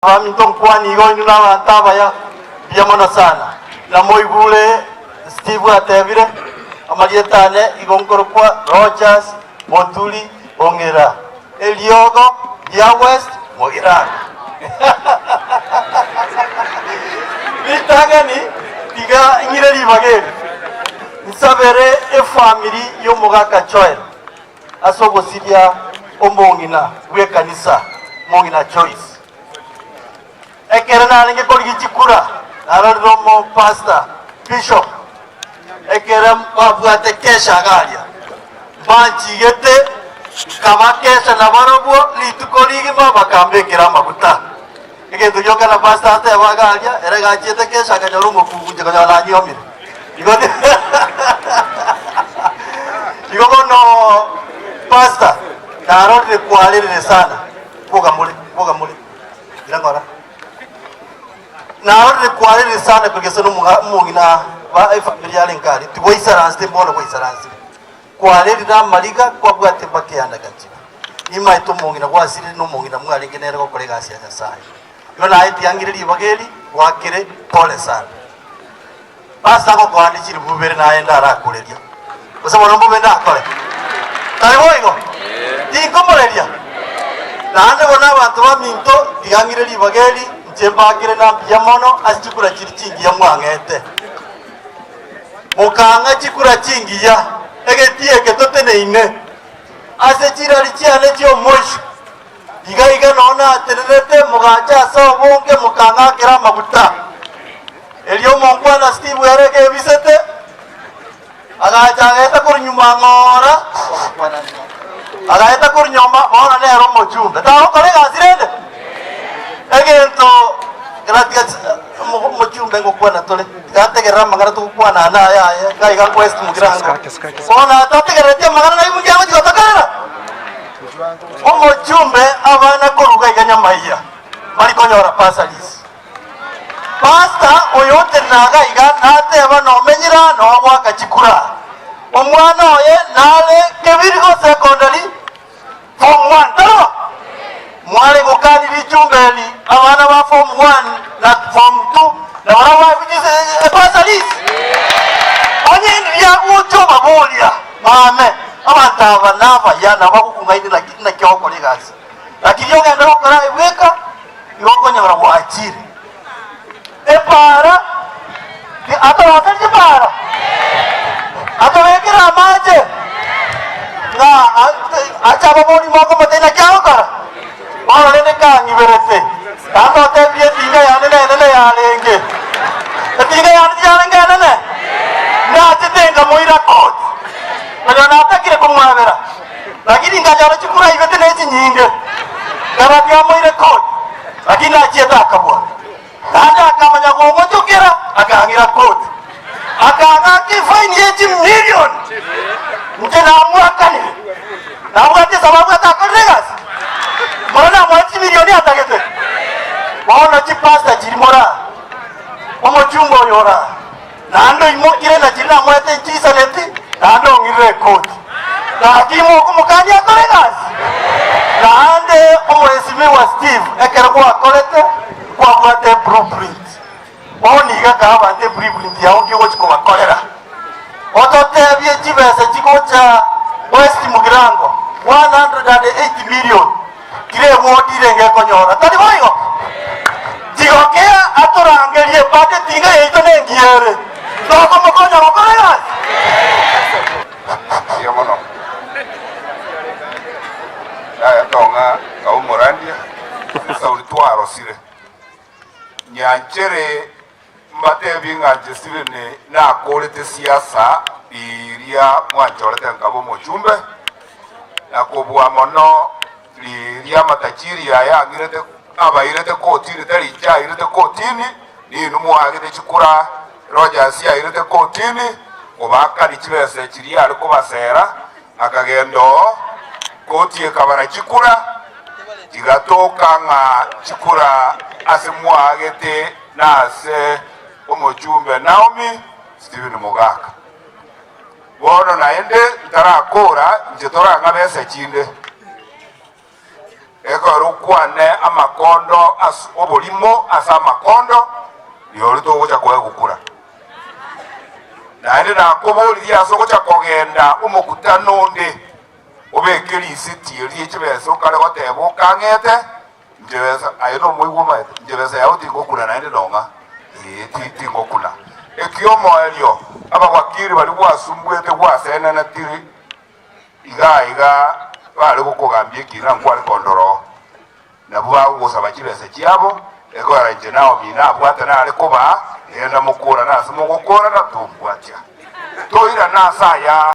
Mtong kwani igo inu na taba ya biamono sana na moibule Steve atebire amalietane igo ngoro kwa Rogers Montuli Ongera Eliogo ya West Mogira bitagani diga ingire libage nsabere e family yo mugaka choel asogo sidia ombongina we kanisa mongina choice Ekerana ninge koligi chikura romo pastor bishop ekerem abwate kesha galia banchi gete kama kesha na barobo litukoligi baba kambe kirama buta ege tujoka na pastor ate bagalia erega chete kesha ga romo kugunje ga la nyomire igo no pastor daro de kwalire sana poga mule irangora na orde kwalire sana porque sono mungina va ai familia lenkari tu voi saranste bono voi saranste kwalire na maliga kwa bwate bakianda kati ima ito mungina kwa asiri no mungina mwali ngenera ko kolega asia sai yona ai tiangire libageli wakire pole sana basta ko kwandi chiri bubere na enda ara kuleria usamo no bubere na kole tari boigo di komoleria nande bona abantu ba minto tiangire libageli Jembagire na biamono asicukura chiricingi ya mwangete mukanga chikura chingi ya egetie ketotene ine ase chirali chiane chio moshi iga nona aterete mugacha so bonge mukanga kira mabuta elio mongwana Steve yarege bisete agacha geta kurnyuma ngora agaeta kurnyoma ona ne ro mochumbe taho kale gasirende Egento gracias mochumbe ngokwana tole gategera magara tukwana na ya kai ga quest mugirango ona tategera magara na imunja gotakara mochumbe abana koruga iganya maiya mari konyora pasalis pasta oyote naga iga ate abana omenyira no gwaka chikura omwana oye nale kebirigo secondary form 1 taro mwale gokani bichumbeli abana ba form 1 na form 2 na wala bijize pasalis onye ya ucho babolia mame abataba nava yana bakukungaide na kyoko ligasi lakini yoga ndo kora iweka yoko nyara waachiri para di ata wataje para ata wekira maje na acha baboni moko matena kyoko Mwana nene kangi berete. Tando tebie tinga ya nene ya lenge. Tinga ya nene. Na titenga moira kot. Ndio natakire kumwabera. Lakini ngajara chukura ibete nezi nyinge. Karatia moira kot. Lakini achieta akabwa. Nanda akamanya gongo chukira akaangira kot. Akaanga kifaini yeji million. Mtena mwaka ni. Na mwati sababu atakolegas. Mwana mwati milioni atagete. Waona chipasta chirimora. Omo chumbo yora. Nando imokire na chila mwete chisa leti. Nando ngire koti. Na kimo kumukani akolegas. Nande omo esime wa Steve. Ekera kwa kolete. Kwa mwate blueprint. Waoni kaka wante blueprint ya ongi wochiko wa kolera. Otote abie chibese chikocha West Mugirango. 180 million. Kire wodi renge konyora tadi boyo digokea atorangerie pate tinga yeito nengiere toko mokonya mokonya yamono ya tonga ka umurandia sauri twaro sire nyanchere mbate binga jesire ne na kolete siasa iria mwanchorete ngabo mochumbe na kubwa mono liria matachiri ya ngirete abairete kotini tari cha irete kotini ni numwagete chikura Rogers ya irete kotini obaka lichibese chiri ari kubasera akagendo koti ekabara chikura igatoka nga chikura asemwagete nase omochumbe Naomi Stephen Mugaka bono naende tarakora njetora ngabese chinde eko rukwane amakondo obolimo asa amakondo yori togocha koe gukura naende nakoboririe ase ogocha kogenda omokutano onde obekeri isitieri echibesa okare goteba okang'ete njebesa ayo nomoigwa maete njebesa yao tingokuna naende nong'a tingokuna ekiomoerio abagwakiri bari gwasumbuete gwasenenetiri iga bari gokogambia ekina nkware kondoro nabo bagogosaba chibesa chiabo ekora inche nao mina abwate nare koba enda mokora nase mogokora na tumbwatia toira nasa ya